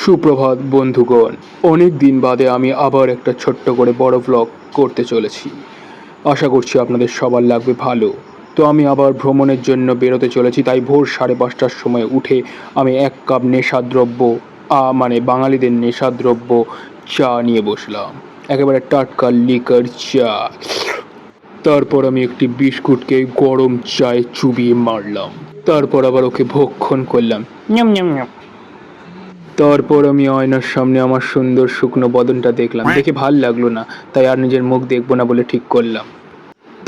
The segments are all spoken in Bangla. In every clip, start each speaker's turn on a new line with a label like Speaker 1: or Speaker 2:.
Speaker 1: সুপ্রভাত বন্ধুগণ। অনেক দিন বাদে আমি আবার একটা ছোট্ট করে বড় ভ্লগ করতে চলেছি। আশা করছি আপনাদের সবার লাগবে ভালো। তো আমি আবার ভ্রমণের জন্য বেরোতে চলেছি, তাই ভোর 5:30টার সময় উঠে আমি 1 কাপ নেশাদ্রব্য মানে বাঙালিদের নেশাদ্রব্য চা নিয়ে বসলাম। একেবারে টাটকা লিকার চা। তারপর আমি একটি বিস্কুটকে গরম চায়ে চুবিয়ে মারলাম। তারপর আবার ওকে ভক্ষণ করলাম। নিয়ম নিয়ম নিয়ম। তারপর আমি আয়নার সামনে আমার সুন্দর শুকনো বদনটা দেখলাম, দেখে ভাল লাগলো না, তাই আর নিজের মুখ দেখবো না বলে ঠিক করলাম।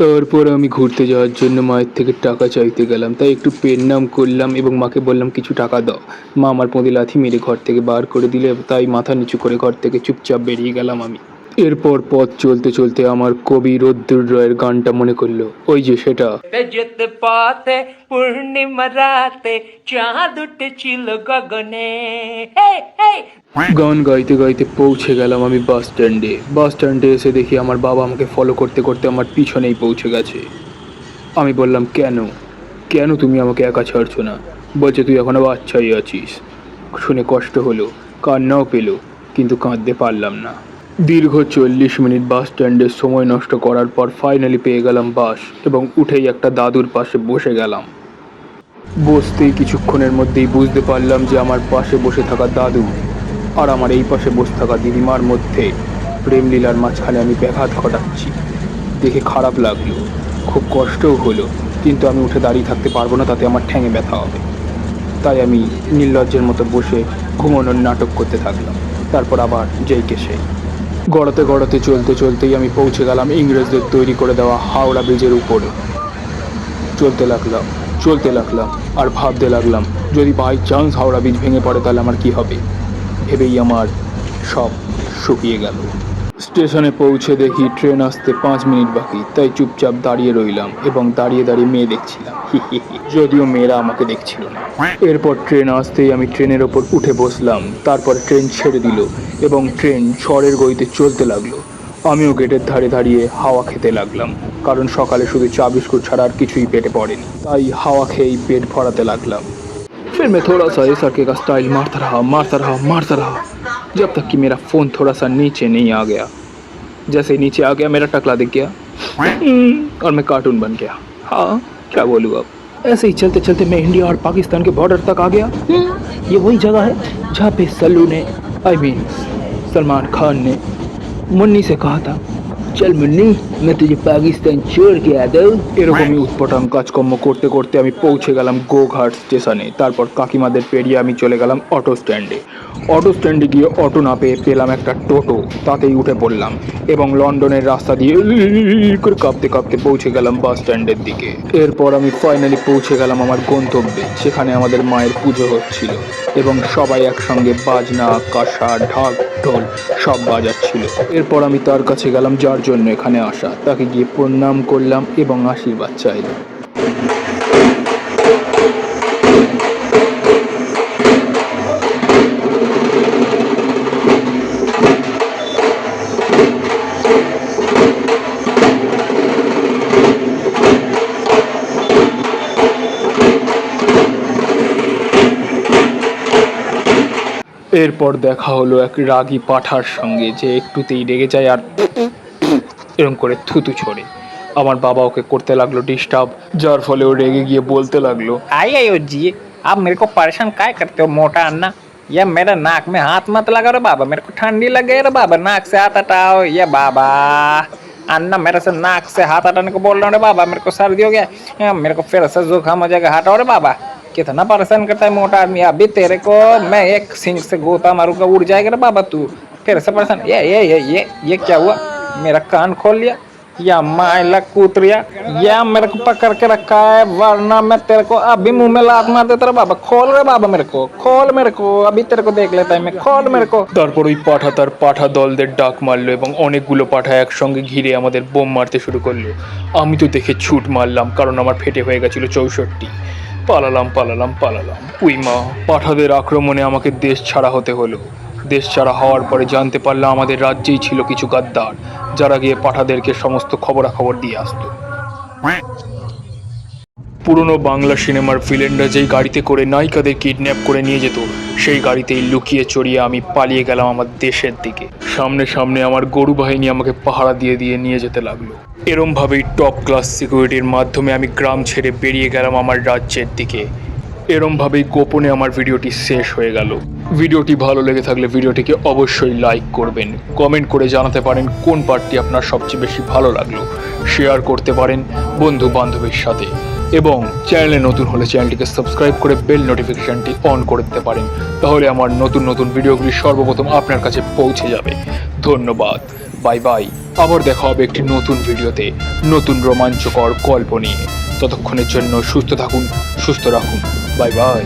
Speaker 1: তারপর আমি ঘুরতে যাওয়ার জন্য মায়ের থেকে টাকা চাইতে গেলাম, তাই একটু পেন নাম করলাম এবং মাকে বললাম কিছু টাকা দাও। মা আমার পোঁদে লাথি মেরে ঘর থেকে বার করে দিলে, তাই মাথা নিচু করে ঘর থেকে চুপচাপ বেরিয়ে গেলাম আমি। এরপর পথ চলতে চলতে আমার কবি রদ্দুর রয়ের গানটা মনে করলো, ওই যে সেটা,
Speaker 2: যেতে পথে পূর্ণিমা রাতে চাঁদ উঠেছিল গগনে।
Speaker 1: গান গাইতে গাইতে পৌঁছে গেলাম আমি বাস স্ট্যান্ডে। বাস স্ট্যান্ডে এসে দেখি আমার বাবা আমাকে ফলো করতে করতে আমার পিছনেই পৌঁছে গেছে। আমি বললাম, কেন কেন তুমি আমাকে একা ছাড়ছো না? বলছে, তুই এখনো বাচ্চাই আছিস। শুনে কষ্ট হলো, কান্নাও পেলো, কিন্তু কাঁদতে পারলাম না। দীর্ঘ 40 মিনিট বাস স্ট্যান্ডে সময় নষ্ট করার পর ফাইনালি পেয়ে গেলাম বাস এবং উঠেই একটা দাদুর পাশে বসে গেলাম। বসতেই কিছুক্ষণের মধ্যেই বুঝতে পারলাম যে আমার পাশে বসে থাকা দাদু আর আমার এই পাশে বসে থাকা দিদিমার মধ্যে প্রেমলীলার মাঝখানে আমি ব্যাঘাত ঘটাচ্ছি। দেখে খারাপ লাগলো, খুব কষ্টও হলো, কিন্তু আমি উঠে দাঁড়িয়ে থাকতে পারবো না, তাতে আমার ঠ্যাঙে ব্যথা হবে। তাই আমি নির্লজ্জের মতো বসে ঘুমানোর নাটক করতে থাকলাম। তারপর আবার যেইকে সেই গড়াতে গড়াতে চলতে চলতেই আমি পৌঁছে গেলাম ইংরেজদের তৈরি করে দেওয়া হাওড়া ব্রিজের উপরে। চলতে লাগলাম আর ভাবতে লাগলাম, যদি বাই চান্স হাওড়া ব্রিজ ভেঙে পড়ে তাহলে আমার কি হবে। ভেবেই আমার সব শুকিয়ে গেল। স্টেশনে পৌঁছে দেখি ট্রেন আসতে 5 মিনিট বাকি, তাই চুপচাপ দাঁড়িয়ে রইলাম এবং দাঁড়িয়ে দাঁড়িয়ে মেয়ে দেখছিলাম। যদিও মেয়েরা আমাকে দেখছিল না। এরপর ট্রেন আসতেই আমি ট্রেনের ওপর উঠে বসলাম। তারপর ট্রেন ছেড়ে দিল এবং ট্রেন ঝড়ের গতিতে চলতে লাগলো। আমিও গেটের ধারে দাঁড়িয়ে হাওয়া খেতে লাগলাম, কারণ সকালে শুধু চা বিস্কুট ছাড়া আর কিছুই পেটে পড়েনি, তাই হাওয়া খেয়েই পেট ভরাতে লাগলাম। फिर मैं थोड़ा सा इस सड़के का स्टाइल मारता रहा जब तक कि मेरा फ़ोन थोड़ा सा नीचे नहीं आ गया। जैसे ही नीचे आ गया मेरा टकला दिख गया और मैं कार्टून बन गया। हाँ, क्या बोलूँ अब। ऐसे ही चलते चलते मैं इंडिया और पाकिस्तान के बॉर्डर तक आ गया। ये वही जगह है जहाँ पे सल्लू ने सलमान खान ने मुन्नी से कहा था, चल मुन्नी मैं तुझे पाकिस्तान छोड़ के आता हूँ। এরকমই উৎপটাং কাজকর্ম করতে করতে আমি পৌঁছে গেলাম গোঘাট স্টেশনে। তারপর কাকিমাদের পেরিয়ে আমি চলে গেলাম অটো স্ট্যান্ডে। অটো স্ট্যান্ডে গিয়ে অটো না পেয়ে পেলাম একটা টোটো, তাতেই উঠে পড়লাম এবং লন্ডনের রাস্তা দিয়ে করে কাঁপতে কাঁপতে পৌঁছে গেলাম বাস স্ট্যান্ডের দিকে। এরপর আমি ফাইনালি পৌঁছে গেলাম আমার গন্তব্যে। সেখানে আমাদের মায়ের পুজো হচ্ছিল এবং সবাই একসঙ্গে বাজনা, কাঁসা, ঢাক, ঢোল সব বাজাচ্ছিল। এরপর আমি তার কাছে গেলাম যার জন্য এখানে আসা, তাকে গিয়ে প্রণাম করলাম এবং আশীর্বাদ চাইলাম। এরপর দেখা হলো এক রাগী পাঁঠার সঙ্গে, যে একটুতেই রেগে যায় আর এরকম করে থুতু ছোড়ে। আমার বাবা ওকে করতে লাগলো ডিস্টার্ব, যার ফলে ও রেগে গিয়ে বলতে লাগলো,
Speaker 2: आइए जी, आप मेरे को परेशान काय करते हो मोटा अन्ना। ये मेरे नाक में हाथ मत लगाओ रे बाबा, मेरे को ठंडी लगे रे बाबा, नाक से हाथ हटाओ। ये बाबा अन्ना मेरे से नाक से हाथ हटाने को बोल रहा हूँ रे बाबा, मेरे को सर्दी हो गया, मेरे को फिर से जुकाम हो जाएगा, हटाओ रे बाबा। कितना परेशान करता है मोटा आदमी। अभी तेरे को मैं एक सिंग से गोता मारूंगा, उड़ जाएगा रे बाबा तू। फिर से परेशान। ये क्या हुआ, मेरा कान खोल लिया या माइला कूतरिया, या मेरे को पकड़ के रखा है, वरना मैं तेरे को अभी मुंह में लात मार देता रे बाबा। खोल रे बाबा, मेरे को खोल, मेरे को अभी तेरे को देख लेता है मैं, खोल मेरे को।
Speaker 1: তারপর ওই পাঠা তার পাঠা দলদের ডাক মারলো এবং অনেকগুলো পাঠা একসঙ্গে ঘিরে আমাদের বোম মারতে শুরু করলো। আমি তো দেখে ছুট মারলাম, কারণ আমার ফেটে হয়ে গেছিল 64। পালালাম। উই মা, পাঠাদের আক্রমণে আমাকে দেশ ছাড়া হতে হলো। দেশ ছাড়া হওয়ার পরে জানতে পারলাম আমাদের রাজ্যেই ছিল কিছু গাদ্দার, যারা গিয়ে পাঠাদেরকে সমস্ত খবরাখবর দিয়ে আসতো। পুরনো বাংলা সিনেমার ভিলেনরা যেই গাড়িতে করে নায়িকাদের কিডন্যাপ করে নিয়ে যেত, সেই গাড়িতেই লুকিয়ে চড়িয়ে আমি পালিয়ে গেলাম আমার দেশের দিকে। সামনে সামনে আমার গরু বাহিনী আমাকে পাহারা দিয়ে দিয়ে নিয়ে যেতে লাগলো। এরমভাবেই টপ ক্লাস সিকিউরিটির মাধ্যমে আমি গ্রাম ছেড়ে বেরিয়ে গেলাম আমার রাজ্যের দিকে। এরমভাবেই গোপনে আমার ভিডিওটি শেষ হয়ে গেল। ভিডিওটি ভালো লেগে থাকলে ভিডিওটিকে অবশ্যই লাইক করবেন, কমেন্ট করে জানাতে পারেন কোন পার্টটি আপনার সবচেয়ে বেশি ভালো লাগলো, শেয়ার করতে পারেন বন্ধু বান্ধবের সাথে, এবং চ্যানেলে নতুন হলে চ্যানেলটিকে সাবস্ক্রাইব করে বেল নোটিফিকেশনটি অন করে দিতে পারেন। তাহলে আমার নতুন নতুন ভিডিওগুলি সর্বপ্রথম আপনার কাছে পৌঁছে যাবে। ধন্যবাদ, বাই বাই। আবার দেখা হবে একটি নতুন ভিডিওতে নতুন রোমাঞ্চকর গল্প নিয়ে। ততক্ষণের জন্য সুস্থ থাকুন, সুস্থ রাখুন, বাই বাই।